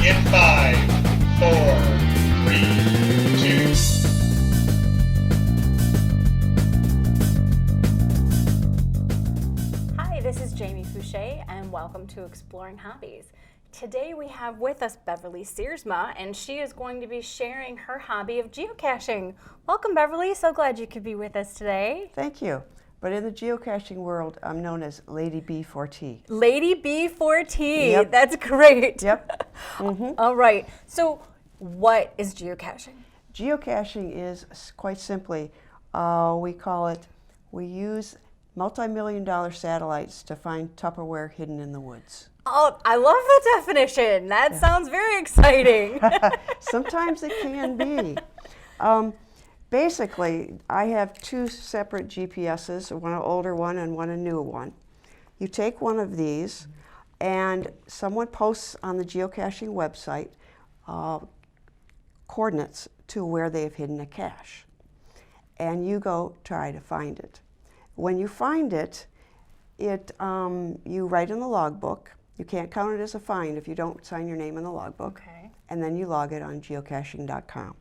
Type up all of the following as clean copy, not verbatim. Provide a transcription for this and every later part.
in 5, 4, 3, 2. Hi, this is Jamie Fouché, and welcome to Exploring Hobbies. Today we have with us Beverly Searsma, and she is going to be sharing her hobby of geocaching. Welcome, Beverly. So glad you could be with us today. Thank you. But in the geocaching world, I'm known as Lady B4T. Lady B4T. Yep. That's great. Yep. Mm-hmm. All right. So what is geocaching? Geocaching is quite simply, we use multi-million-dollar satellites to find Tupperware hidden in the woods. Oh, I love the definition. That sounds very exciting. Sometimes it can be. Basically, I have two separate GPSs, one an older one and one a newer one. You take one of these, and someone posts on the geocaching website coordinates to where they have hidden a cache. And you go try to find it. When you find it, you write in the logbook. You can't count it as a find if you don't sign your name in the logbook. Okay. And then you log it on geocaching.com.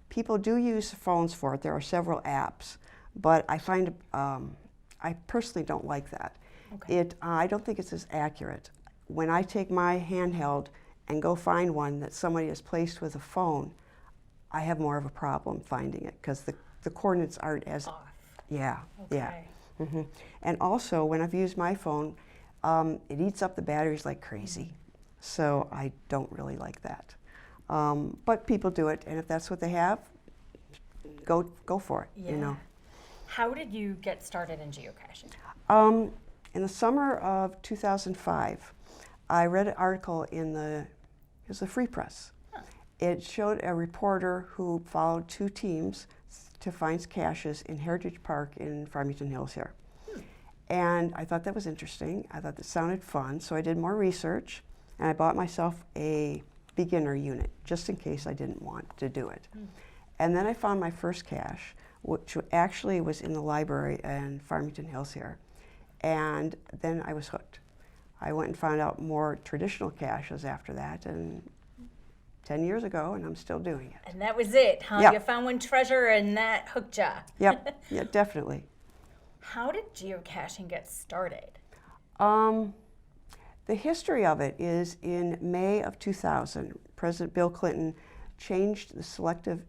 People do use phones for it. There are several apps, but I find I personally don't like that. Okay. I don't think it's as accurate. When I take my handheld and go find one that somebody has placed with a phone, I have more of a problem finding it because the coordinates aren't as Off. yeah. Okay. Mm-hmm. And also, when I've used my phone, it eats up the batteries like crazy, so I don't really like that. But people do it, and if that's what they have, go for it. Yeah. You know. How did you get started in geocaching? In the summer of 2005, I read an article it was the Free Press. Huh. It showed a reporter who followed two teams to find caches in Heritage Park in Farmington Hills here. And I thought that was interesting. I thought that sounded fun, so I did more research, and I bought myself a beginner unit, just in case I didn't want to do it. And then I found my first cache, which actually was in the library in Farmington Hills here. And then I was hooked. I went and found out more traditional caches after that, and 10 years ago, and I'm still doing it. And that was it, huh? Yep. You found one treasure and that hooked ya. Yep, yeah, definitely. How did geocaching get started? The history of it is in May of 2000, President Bill Clinton changed the selective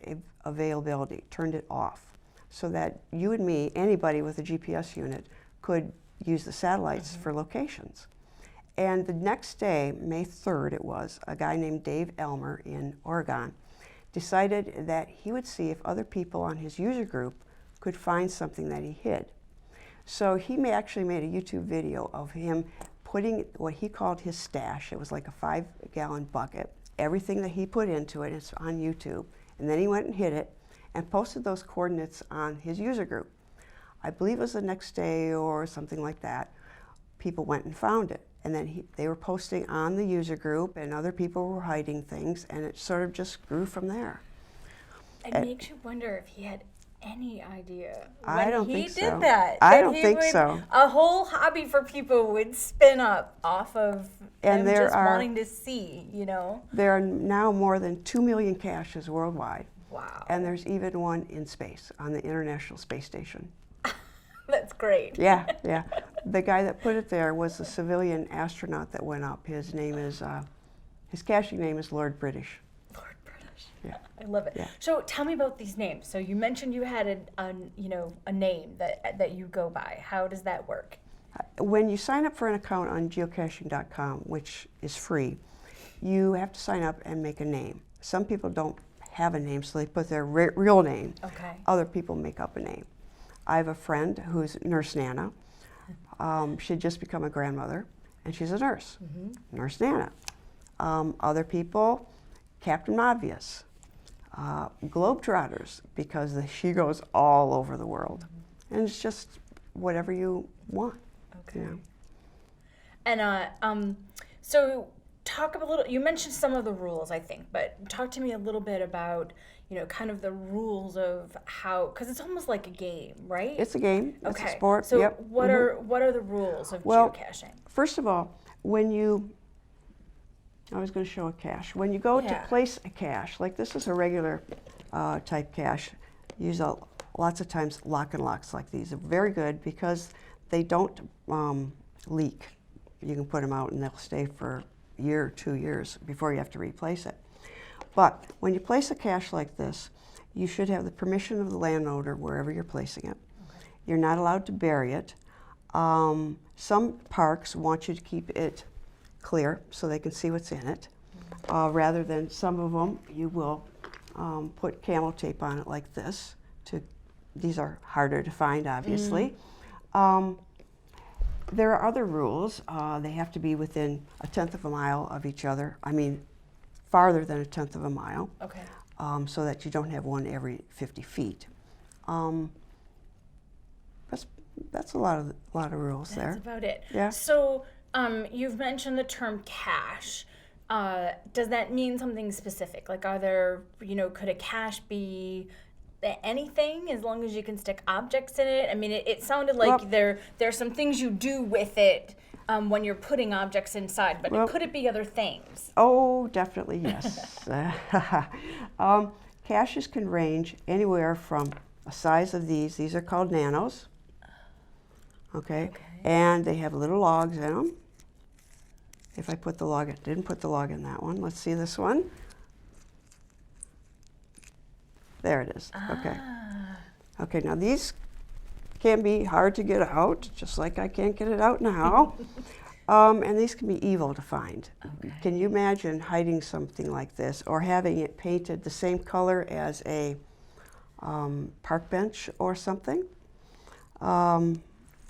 availability, turned it off, so that you and me, anybody with a GPS unit, could use the satellites for locations. And the next day, May 3rd it was, a guy named Dave Elmer in Oregon decided that he would see if other people on his user group could find something that he hid. So he actually made a YouTube video of him putting what he called his stash. It was like a 5-gallon bucket. Everything that he put into it is on YouTube. And then he went and hid it and posted those coordinates on his user group. I believe it was the next day or something like that. People went and found it. And then they were posting on the user group, and other people were hiding things, and it sort of just grew from there. It makes you wonder if he had any idea I don't when he think did so. that. I that don't he think would- so. A whole hobby for people would spin up off of And them just wanting to see, you know? There are now more than 2 million caches worldwide. Wow. And there's even one in space, on the International Space Station. That's great. Yeah, yeah. The guy that put it there was a civilian astronaut that went up. His caching name is Lord British. Lord British. Yeah. I love it. Yeah. So tell me about these names. So you mentioned you had a name that you go by. How does that work? When you sign up for an account on geocaching.com, which is free, you have to sign up and make a name. Some people don't have a name, so they put their real name. Okay. Other people make up a name. I have a friend who's Nurse Nana. She had just become a grandmother, and she's a nurse, Nurse Nana. Other people, Captain Obvious, Globetrotters, because she goes all over the world. And it's just whatever you want. Okay. You know? And so talk a little. You mentioned some of the rules, I think, but talk to me a little bit about kind of the rules of how, because it's almost like a game, right? It's a game. Okay. It's a sport. So Yep. what are the rules of Well, geocaching? First of all, when you I was going to show a cache. When you go to Yeah. place a cache, like this is a regular type cache, use lots of times lock and locks like these are very good because they don't leak. You can put them out and they'll stay for a year or 2 years before you have to replace it. But when you place a cache like this, you should have the permission of the landowner wherever you're placing it. Okay. You're not allowed to bury it. Some parks want you to keep it clear so they can see what's in it. Rather than some of them, you will put camel tape on it like this. These are harder to find, obviously. There are other rules. They have to be within 1/10 of a mile of each other. I mean, farther than 1/10 of a mile. Okay. So that you don't have one every 50 feet. That's a lot of rules there. That's about it. Yeah. So you've mentioned the term cache. Does that mean something specific? Like, are there, could a cache be anything as long as you can stick objects in it? I mean, it sounded like there's some things you do with it when you're putting objects inside, but could it be other things? Oh, definitely yes. Caches can range anywhere from a size of these. These are called nanos. Okay. And they have little logs in them. If I put the log, I didn't put the log in that one. Let's see this one. There it is. Okay. Okay, now these can be hard to get out, just like I can't get it out now. And these can be evil to find. Okay. Can you imagine hiding something like this or having it painted the same color as a park bench or something?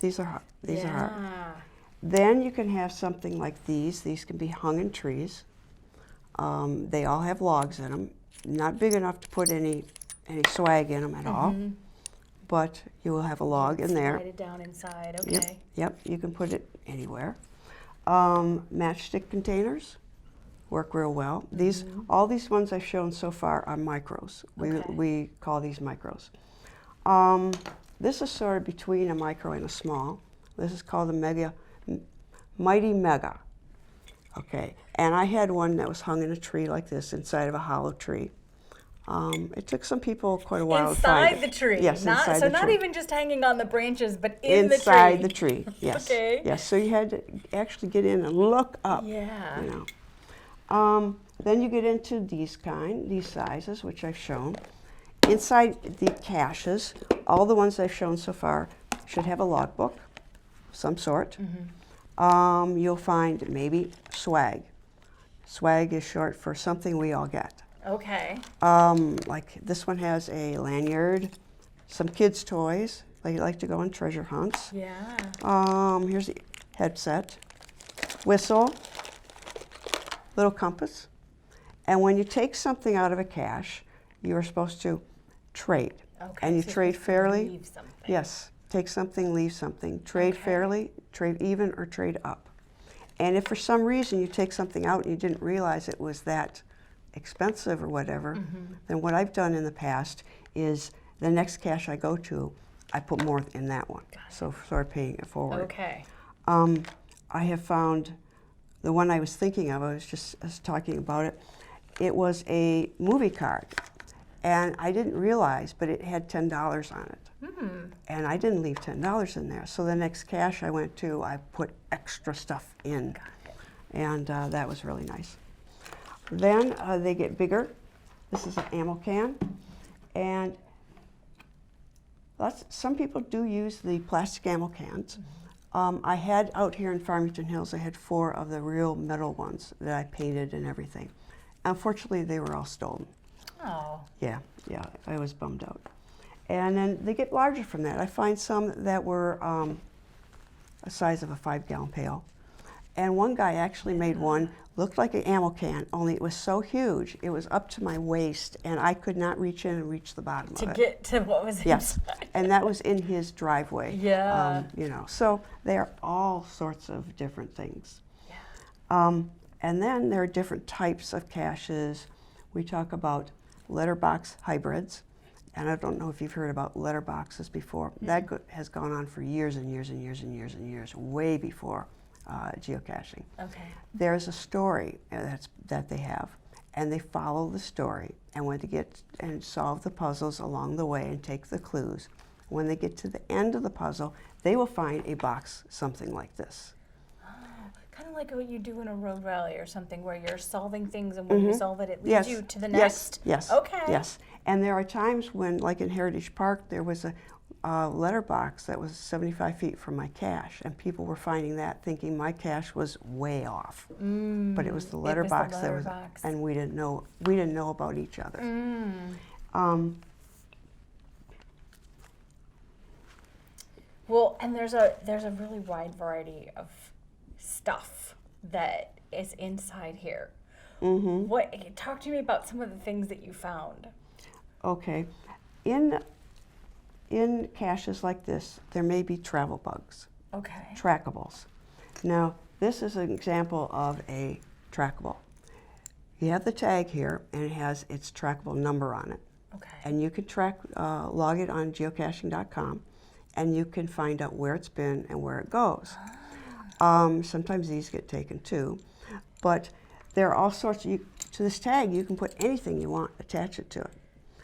These are hard. These are hard. Then you can have something like these. These can be hung in trees. They all have logs in them. Not big enough to put any swag in them at all, but you will have a log in there. Slide it down inside. Okay. Yep, you can put it anywhere. Matchstick containers work real well. All these ones I've shown so far are micros. We call these micros. This is sort of between a micro and a small. This is called a Mighty Mega. Okay, and I had one that was hung in a tree like this inside of a hollow tree. It took some people quite a while to find it. Inside the tree? Yes, inside the tree. Not even just hanging on the branches, but in the tree? Inside the tree, yes. Okay. Yes, so you had to actually get in and look up. Yeah. Then you get into these sizes, which I've shown. Inside the caches, all the ones I've shown so far should have a logbook of some sort. You'll find maybe swag. Swag is short for something we all get. Okay. Like this one has a lanyard, some kids' toys. They like to go on treasure hunts. Yeah. Here's the headset, whistle, little compass. And when you take something out of a cache, you are supposed to trade. Okay. And you so trade fairly. Leave something. Yes. Take something, leave something. Trade fairly, trade even, or trade up. And if for some reason you take something out and you didn't realize it was that expensive or whatever, then what I've done in the past is the next cache I go to, I put more in that one. So sort of paying it forward. Okay. I have found the one I was thinking of, I was talking about it, it was a movie card. And I didn't realize, but it had $10 on it. And I didn't leave $10 in there. So the next cache I went to, I put extra stuff in. And that was really nice. Then they get bigger. This is an ammo can. And some people do use the plastic ammo cans. I had out here in Farmington Hills, I had 4 of the real metal ones that I painted and everything. Unfortunately, they were all stolen. Oh. Yeah, I was bummed out. And then they get larger from that. I find some that were a size of a 5-gallon pail. And one guy actually made one, looked like an ammo can, only it was so huge, it was up to my waist, and I could not reach in and reach the bottom of it. To get to what was Yes, inside. and that was in his driveway. Yeah. So they are all sorts of different things. Yeah. And then there are different types of caches. We talk about letterbox hybrids, and I don't know if you've heard about letterboxes before. That has gone on for years and years and years and years and years, way before geocaching. Okay. There's a story that they have, and they follow the story. And when they get and solve the puzzles along the way and take the clues, when they get to the end of the puzzle, they will find a box something like this. Kind of like what you do in a road rally or something, where you're solving things, and when you solve it, it leads Yes. you to the Yes. next. Yes. Okay. Yes. And there are times when, like in Heritage Park, there was a letter box that was 75 feet from my cache, and people were finding that, thinking my cache was way off. But it was the letter box that was, and we didn't know about each other. Well, and there's a really wide variety of stuff that is inside here. Talk to me about some of the things that you found. Okay. In caches like this, there may be travel bugs. Okay. Trackables. Now, this is an example of a trackable. You have the tag here, and it has its trackable number on it. Okay. And you can log it on geocaching.com, and you can find out where it's been and where it goes. Sometimes these get taken too, but there are all sorts. To this tag, you can put anything you want, attach it to it.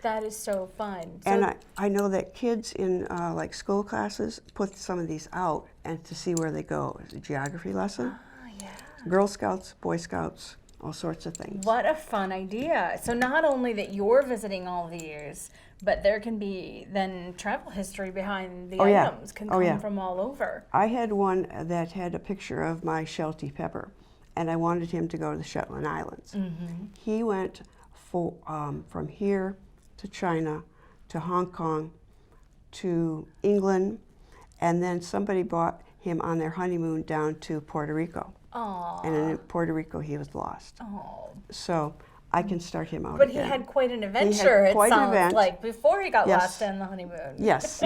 That is so fun. So And I know that kids in like school classes put some of these out and to see where they go. It's a geography lesson. yeah. Girl Scouts, Boy Scouts, all sorts of things. What a fun idea. So not only that you're visiting all these, but there can be then travel history behind the items can come from all over. I had one that had a picture of my Sheltie Pepper, and I wanted him to go to the Shetland Islands. He went from here to China, to Hong Kong, to England, and then somebody brought him on their honeymoon down to Puerto Rico. Aww. And in Puerto Rico, he was lost. Oh. So I can start him out But again. he had quite an adventure, it sounds like, before he got lost on the honeymoon. Yes.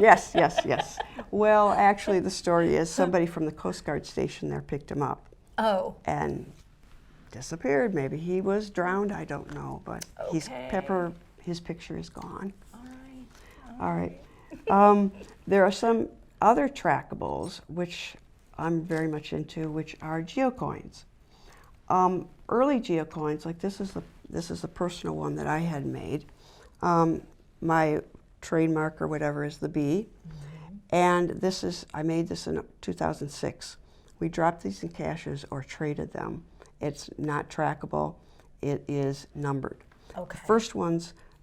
Well, actually, the story is somebody from the Coast Guard station there picked him up. Oh. And disappeared. Maybe he was drowned. I don't know. But his picture is gone. All right. There are some other trackables which I'm very much into, which are geocoins. Early geocoins, like this is the personal one that I had made. My trademark or whatever is the bee, and I made this in 2006. We dropped these in caches or traded them. It's not trackable. It is numbered. Okay.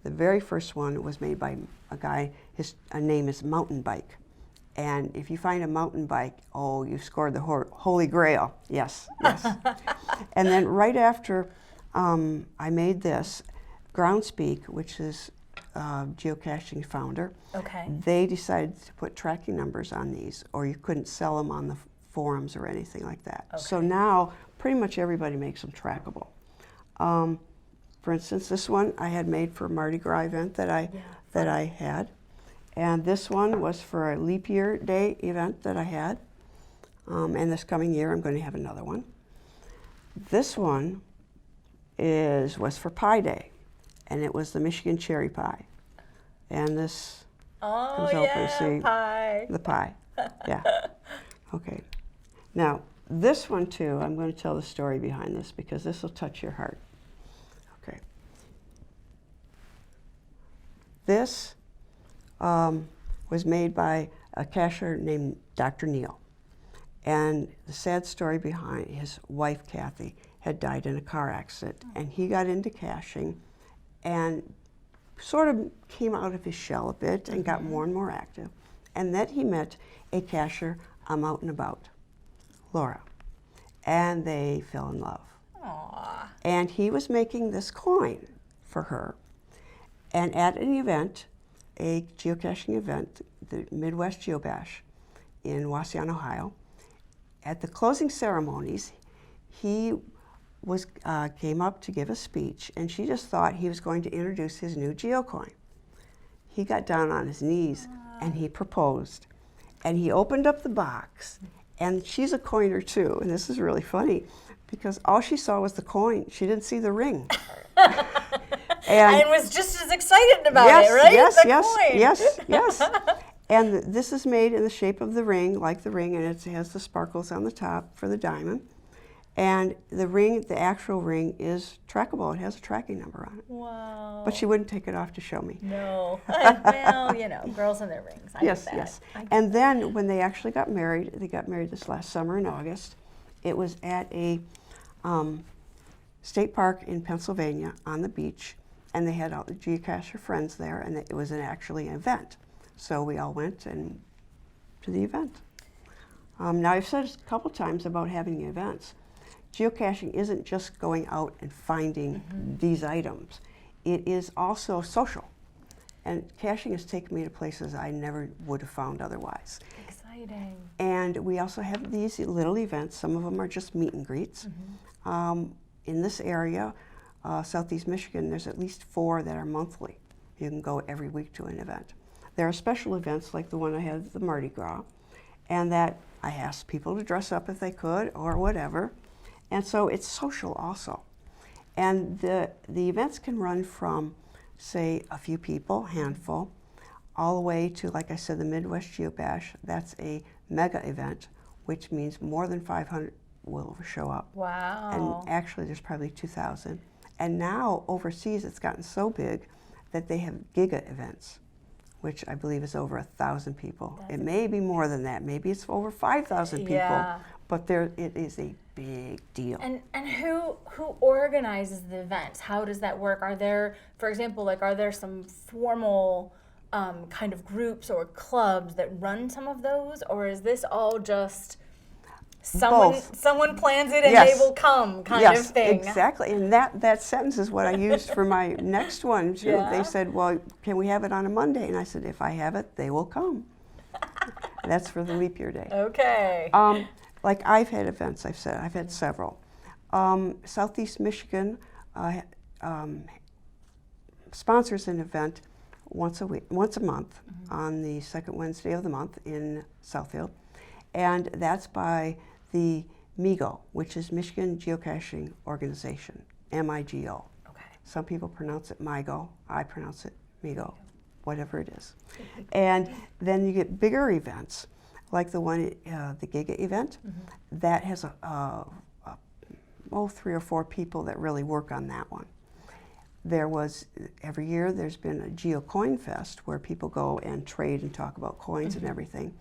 The very first one was made by a guy, his name is Mountain Bike. And if you find a mountain bike, oh, you scored the holy grail. Yes. And then right after I made this, Groundspeak, which is geocaching founder, they decided to put tracking numbers on these, or you couldn't sell them on the forums or anything like that. So now pretty much everybody makes them trackable. For instance, this one I had made for a Mardi Gras event that I had. And this one was for a leap year day event that I had. And this coming year I'm going to have another one. This one was for Pie Day, and it was the Michigan cherry pie. And this comes open, see pie. The pie. Yeah. Okay. Now, this one too, I'm going to tell the story behind this because this will touch your heart. Okay. This was made by a cacher named Dr. Neal. And the sad story behind his wife, Kathy, had died in a car accident. And he got into caching and sort of came out of his shell a bit and got more and more active. And then he met a cacher I'm out and about, Laura. And they fell in love. Aww. And he was making this coin for her. And at an event, a geocaching event, the Midwest Geobash in Waseon, Ohio, at the closing ceremonies, he came up to give a speech, and she just thought he was going to introduce his new geocoin. He got down on his knees and he proposed. And he opened up the box, and she's a coiner too, and this is really funny because all she saw was the coin. She didn't see the ring. And was just as excited about it, right? Yes. And this is made in the shape of the ring, like the ring, and it has the sparkles on the top for the diamond. And the ring, the actual ring, is trackable. It has a tracking number on it. Wow. But she wouldn't take it off to show me. No. Well, you know, girls and their rings. I Yes, get that. yes. I get And then when they actually got married, they got married this last summer in August. It was at a state park in Pennsylvania on the beach, and they had all the geocacher friends there, and it was actually an event. So we all went and to the event. Now I've said a couple times about having events. Geocaching isn't just going out and finding these items. It is also social. And caching has taken me to places I never would have found otherwise. Exciting. And we also have these little events. Some of them are just meet and greets. In this area, Southeast Michigan, there's at least 4 that are monthly. You can go every week to an event. There are special events like the one I had at the Mardi Gras, and that I asked people to dress up if they could or whatever. And so it's social also. And the events can run from, say, a few people, handful, all the way to, like I said, the Midwest Geobash. That's a mega event, which means more than 500 will show up. Wow. And actually there's probably 2,000. And now overseas it's gotten so big that they have giga events, which I believe is over 1,000 people. It may be more than that. Maybe it's over 5,000 people. Yeah. But it is a big deal. And who organizes the events? How does that work? Are there, for example, like are there some formal kind of groups or clubs that run some of those, or is this all just someone plans it and Yes. they will come kind of thing? Yes, exactly. And that sentence is what I used for my next one too. Yeah. They said, "Well, can we have it on a Monday?" And I said, "If I have it, they will come." That's for the leap year day. Okay. Like I've had events, I've said, I've had several. Southeast Michigan sponsors an event once a month on the second Wednesday of the month in Southfield. And that's by the MIGO, which is Michigan Geocaching Organization, MIGO. Okay. Some people pronounce it MIGO, I pronounce it MIGO, whatever it is. And then you get bigger events, like the one, the Giga event, that has 3 or 4 people that really work on that one. Every year there's been a Geo Coin Fest where people go and trade and talk about coins and everything.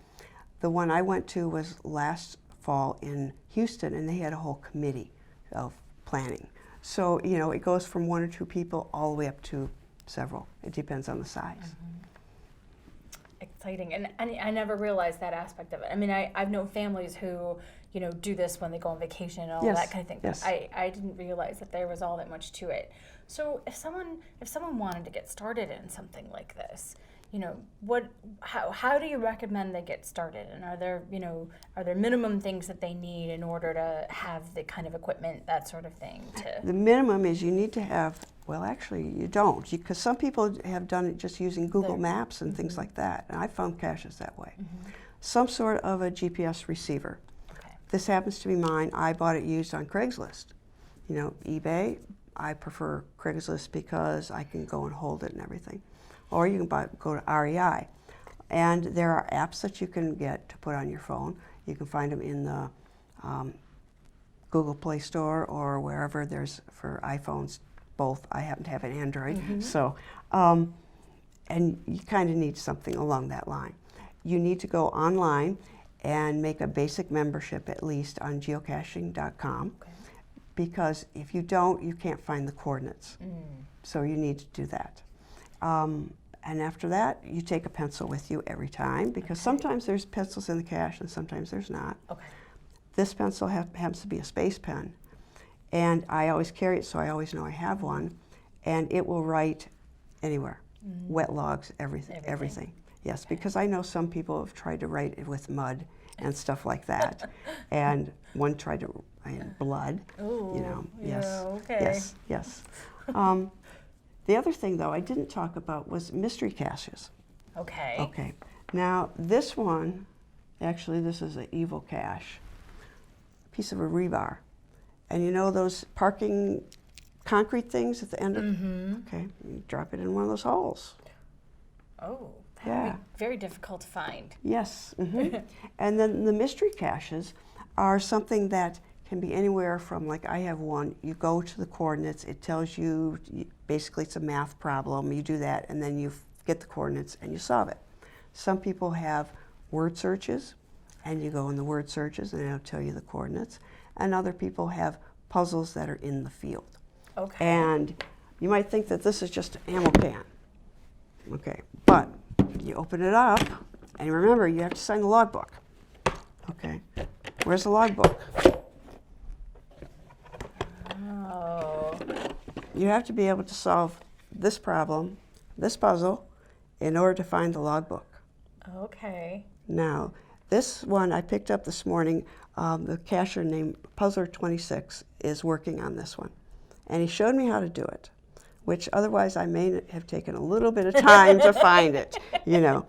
The one I went to was last fall in Houston, and they had a whole committee of planning. So, you know, it goes from 1 or 2 people all the way up to several. It depends on the size. Exciting. And I never realized that aspect of it. I mean, I've known families who, you know, do this when they go on vacation and all Yes, that kind of thing. But yes. I didn't realize that there was all that much to it. So if someone wanted to get started in something like this, you know, how do you recommend they get started? And are there minimum things that they need in order to have the kind of equipment, that sort of thing? The minimum is you need to have, well, actually you don't, because some people have done it just using Google Maps and things like that, and I found caches that way. Some sort of a GPS receiver. Okay. This happens to be mine. I bought it used on Craigslist. You know, eBay, I prefer Craigslist because I can go and hold it and everything. Or you can go to REI. And there are apps that you can get to put on your phone. You can find them in the Google Play Store or wherever. There's for iPhones, both. I happen to have an Android. So, and you kind of need something along that line. You need to go online and make a basic membership at least on geocaching.com. Okay. Because if you don't, you can't find the coordinates. So you need to do that. And after that, you take a pencil with you every time, because sometimes there's pencils in the cache and sometimes there's not. Okay. This pencil happens to be a space pen, and I always carry it, so I always know I have one, and it will write anywhere, wet logs, everything. Yes, because I know some people have tried to write it with mud and stuff like that, and one tried to write blood. Ooh, you know, yes, okay. yes. The other thing, though, I didn't talk about was mystery caches. Okay. Okay. Now, this one, actually, this is an evil cache. A piece of a rebar. And you know those parking concrete things at the end of Okay, you drop it in one of those holes. Oh, That would be very difficult to find. Yes. And then the mystery caches are something that can be anywhere from, like I have one, you go to the coordinates, it tells you, basically it's a math problem, you do that, and then you get the coordinates and you solve it. Some people have word searches, and you go in the word searches and it'll tell you the coordinates. And other people have puzzles that are in the field. Okay. And you might think that this is just an ammo can. Okay, but you open it up, and remember, you have to sign the logbook. Okay, where's the logbook? Oh. You have to be able to solve this problem, this puzzle, in order to find the logbook. Okay. Now, this one I picked up this morning. The cacher named Puzzler26 is working on this one. And he showed me how to do it, which otherwise I may have taken a little bit of time to find it, you know.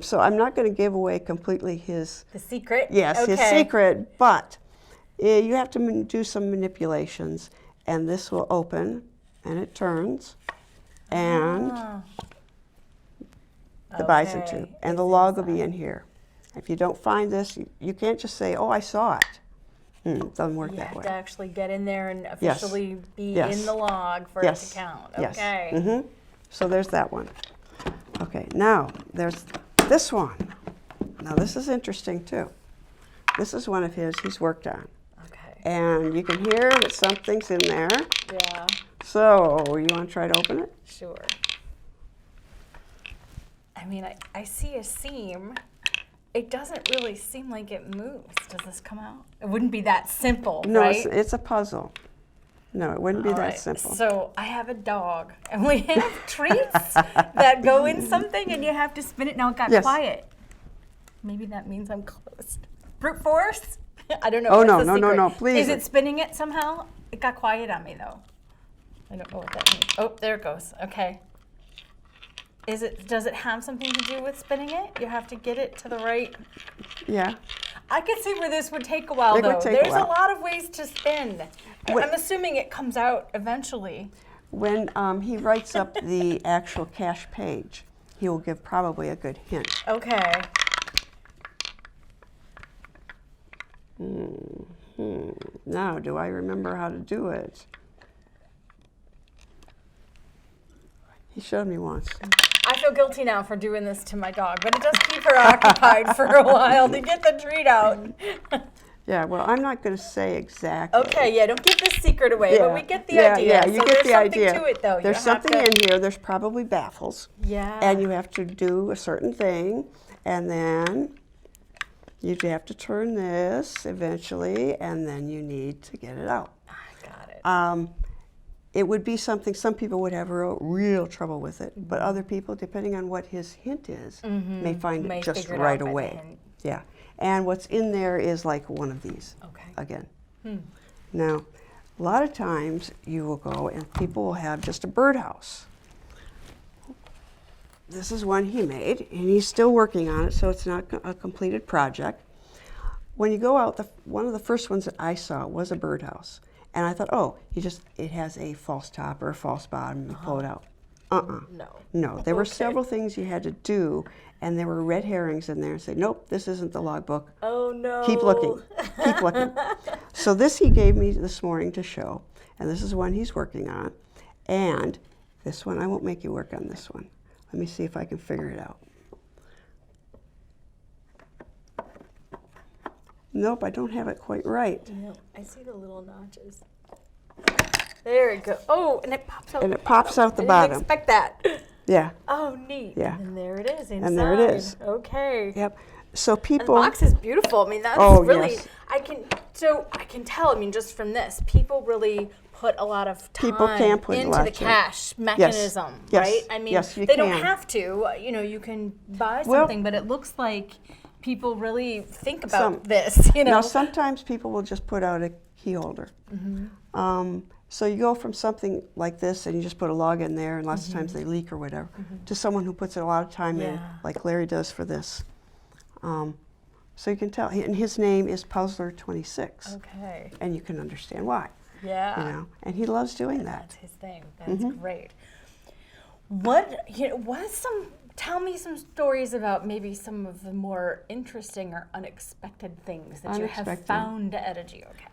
So I'm not going to give away completely his... The secret? Yes, okay. his secret, but you have to do some manipulations, and this will open, and it turns, and the bison tube, and the log will be in here. If you don't find this, you can't just say, oh, I saw it. It doesn't work that way. You have to actually get in there and officially be Yes. in the log for it to count. Yes. Okay. So there's that one. Okay, now there's this one. Now this is interesting too. This is one of his he's worked on. Okay. And you can hear that something's in there. Yeah. So you want to try to open it? Sure. I mean, I see a seam. It doesn't really seem like it moves. Does this come out? It wouldn't be that simple, No, right? it's a puzzle. No, it wouldn't be All that right. simple. So I have a dog, and we have treats that go in something, and you have to spin it. Now it got Yes. quiet. Maybe that means I'm close. Brute force? I don't know. Oh, What's no, the no, no, secret? no, please. Is it spinning it somehow? It got quiet on me, though. I don't know what that means. Oh, there it goes. Okay. Does it have something to do with spinning it? You have to get it to the right. Yeah. I could see where this would take a while, It would though. take a There's a while. lot of ways to spin. Wait. I'm assuming it comes out eventually. When he writes up the actual cache page, he will give probably a good hint. Okay. Now, do I remember how to do it? He showed me once. I feel guilty now for doing this to my dog, but it does keep her occupied for a while to get the treat out. Yeah, well, I'm not going to say exactly. Okay, yeah, don't give the secret away, but we get the idea. Yeah, you so get there's the something idea. to it, though. There's something in here. There's probably baffles. Yeah. And you have to do a certain thing, and then you have to turn this eventually, and then you need to get it out. I got it. It would be something, some people would have real trouble with it, but other people, depending on what his hint is, may find May it just figure it out right by the away. hint. Yeah. And what's in there is like one of these. Okay. Again. Now, a lot of times you will go and people will have just a birdhouse. This is one he made, and he's still working on it, so it's not a completed project. When you go out, one of the first ones that I saw was a birdhouse. And I thought, oh, it has a false top or a false bottom, you pull it out. No, there were several things you had to do, and there were red herrings in there and say, nope, this isn't the logbook. Oh, no. Keep looking, keep looking. So this he gave me this morning to show, and this is one he's working on. And this one, I won't make you work on this one. Let me see if I can figure it out. Nope, I don't have it quite right. No, I see the little notches. There it goes. Oh, and it pops out. And it pops out the I bottom. didn't expect that. Yeah. Oh, neat. Yeah. And there it is inside. And there it is. Okay. Yep. So And people. the box is beautiful. I mean, that's Oh, really. yes. I can tell. I mean, just from this, people really put a lot of time People can put a into lot the of time. cache mechanism, Yes. right? I mean, Yes, you they don't can. have to. You know, you can buy Well- something, but it looks like people really think about Some- this. You know. Now, sometimes people will just put out a key holder. So you go from something like this and you just put a log in there, and lots of times they leak or whatever, to someone who puts a lot of time in, Yeah. like Larry does for this. So you can tell, and his name is Puzzler26, Okay. and you can understand why. Yeah. You know, and he loves doing that. That's his thing. That's great. What is some Tell me some stories about maybe some of the more interesting or unexpected things that you have found at a geocache.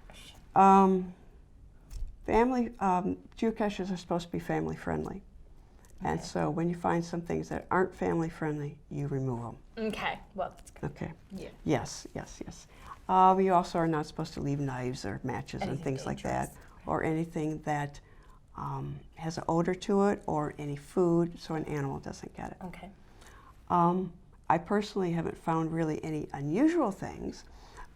Geocaches are supposed to be family friendly. And so when you find some things that aren't family friendly, you remove them. Okay, well, that's good. Okay. Yeah. Yes. You also are not supposed to leave knives or matches and things like that, or anything that has an odor to it, or any food, so an animal doesn't get it. Okay. I personally haven't found really any unusual things,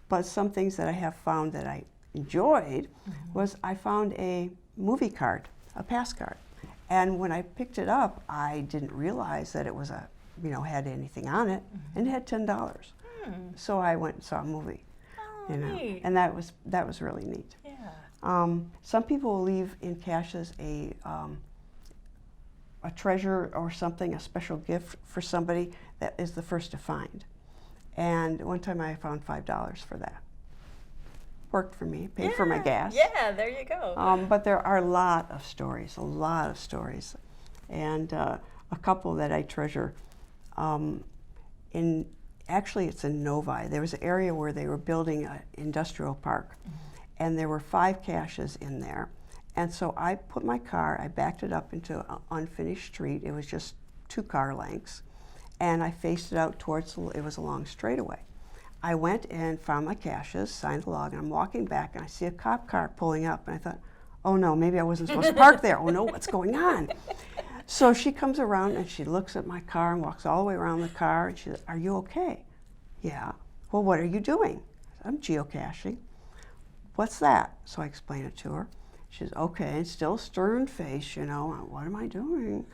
but some things that I have found that I enjoyed was I found a movie card, a pass card. And when I picked it up, I didn't realize that it was had anything on it, and it had $10. So I went and saw a movie, neat. and that was really neat. Yeah. Some people will leave in caches a treasure or something, a special gift for somebody that is the first to find. And one time I found $5 for that. Worked for me, paid for my gas. Yeah, there you go. But there are a lot of stories, and a couple that I treasure. Actually, it's in Novi. There was an area where they were building an industrial park, and there were 5 caches in there. And so I put my car, I backed it up into an unfinished street. It was just 2 car lengths, and I faced it out towards, it was a long straightaway. I went and found my caches, signed the log, and I'm walking back, and I see a cop car pulling up, and I thought, oh no, maybe I wasn't supposed to park there. Oh no, what's going on? So she comes around and she looks at my car and walks all the way around the car, and she says, are you okay? Yeah. Well, what are you doing? I'm geocaching. What's that? So I explain it to her. She says, okay, and still stern face, what am I doing?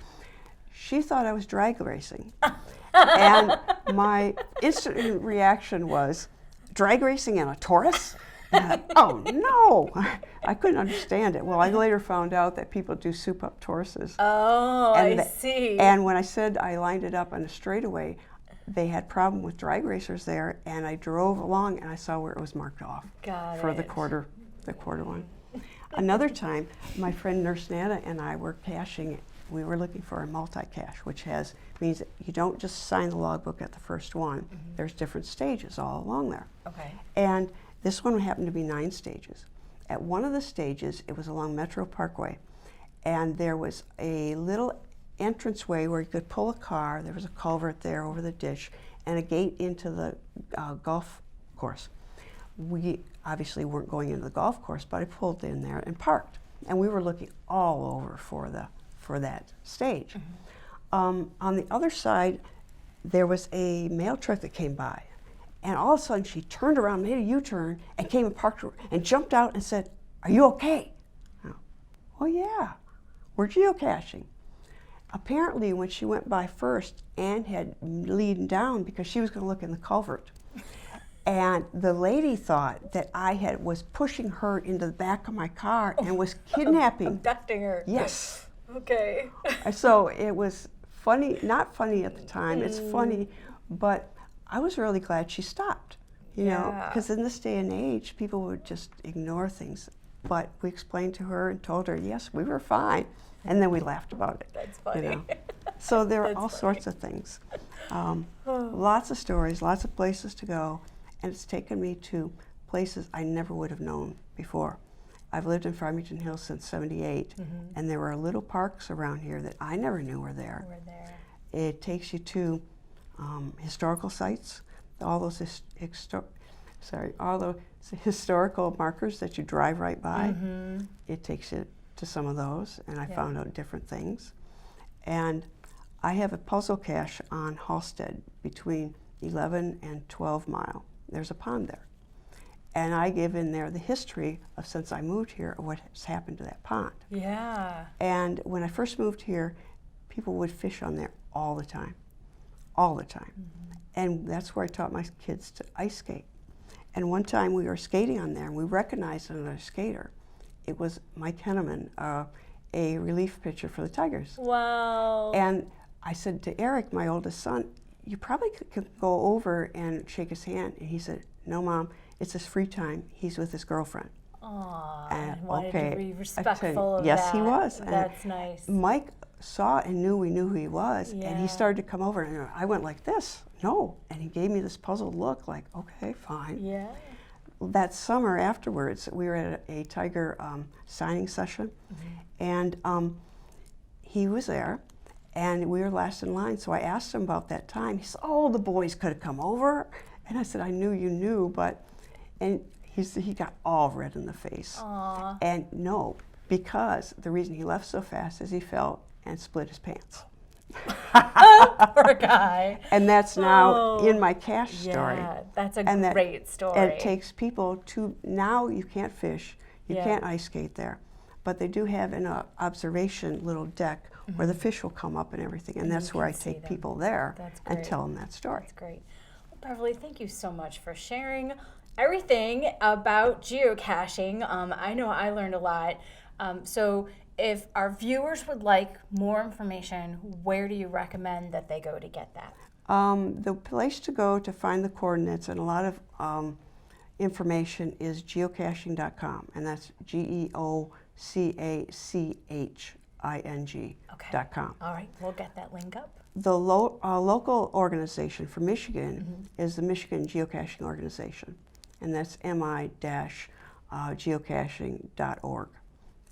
She thought I was drag racing. And my instant reaction was, drag racing in a Taurus? Oh no! I couldn't understand it. Well, I later found out that people do soup up Tauruses. Oh, I see. And when I said I lined it up on a straightaway, they had problem with drag racers there, and I drove along and I saw where it was marked off for the quarter one. Another time, my friend Nurse Nana and I were caching. We were looking for a multi-cache, which means that you don't just sign the logbook at the first one. There's different stages all along there. Okay. And this one happened to be 9 stages. At one of the stages, it was along Metro Parkway, and there was a little entranceway where you could pull a car. There was a culvert there over the ditch, and a gate into the golf course. We obviously weren't going into the golf course, but I pulled in there and parked. And we were looking all over for that stage. On the other side, there was a mail truck that came by, and all of a sudden she turned around, made a U-turn, and came and parked and jumped out and said, "Are you okay?" Oh yeah, we're geocaching. Apparently, when she went by first, Ann had leaned down because she was going to look in the culvert. And the lady thought that I was pushing her into the back of my car and was kidnapping. Abducting her. Yes. Okay. So it was funny, not funny at the time, it's funny, but I was really glad she stopped, because in this day and age, people would just ignore things. But we explained to her and told her, yes, we were fine. And then we laughed about it. That's funny. So there are all sorts of things. Lots of stories, lots of places to go. And it's taken me to places I never would have known before. I've lived in Farmington Hills since '78, and there were little parks around here that I never knew were there. It takes you to historical sites, all those historical markers that you drive right by. It takes you to some of those, and I found out different things. And I have a puzzle cache on Halstead between 11 and 12 Mile. There's a pond there. And I give in there the history of, since I moved here, of what has happened to that pond. Yeah. And when I first moved here, people would fish on there all the time. All the time. And that's where I taught my kids to ice skate. And one time we were skating on there, and we recognized another skater. It was Mike Henneman, a relief pitcher for the Tigers. Wow. And I said to Eric, my oldest son, you probably could go over and shake his hand. And he said, no, Mom, it's his free time. He's with his girlfriend. Aw, And wanted to be respectful of yes, that. he was. That's nice. Mike saw and knew we knew who he was, and Yeah. he started to come over, and I went like this, no, and he gave me this puzzled look, like, okay, fine. Yeah. That summer afterwards, we were at a tiger signing session, and he was there, and we were last in line, so I asked him about that time. He said, oh, the boys could have come over, and I said, I knew you knew, but, and he got all red in the face. Aw. And no, because the reason he left so fast is he fell and split his pants. Poor guy. And that's now Oh, in my cache story. Yeah, that's a And that- great story. And it takes people to, now you can't fish, you Yeah. can't ice skate there, but they do have an observation little deck where the fish will come up and everything, and that's where I can see take them. people there That's and great. tell them that story. That's great. Well, Beverly, thank you so much for sharing everything about geocaching. I know I learned a lot. So if our viewers would like more information, where do you recommend that they go to get that? The place to go to find the coordinates and a lot of information is geocaching.com, and that's geocaching.com. All right, we'll get that link up. The local organization for Michigan is the Michigan Geocaching Organization, and that's mi-geocaching.org.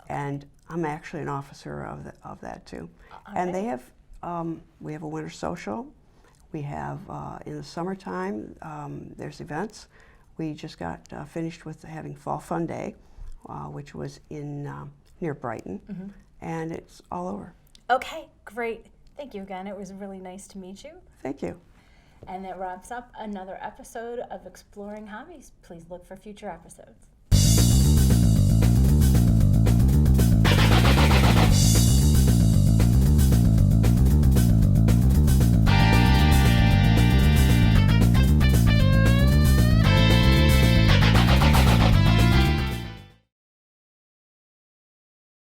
And I'm actually an officer of that too. And they have, we have a winter social. We have, in the summertime, there's events. We just got finished with having Fall Fun Day, which was in near Brighton, and it's all over. Okay, great. Thank you again. It was really nice to meet you. Thank you. And that wraps up another episode of Exploring Hobbies. Please look for future episodes.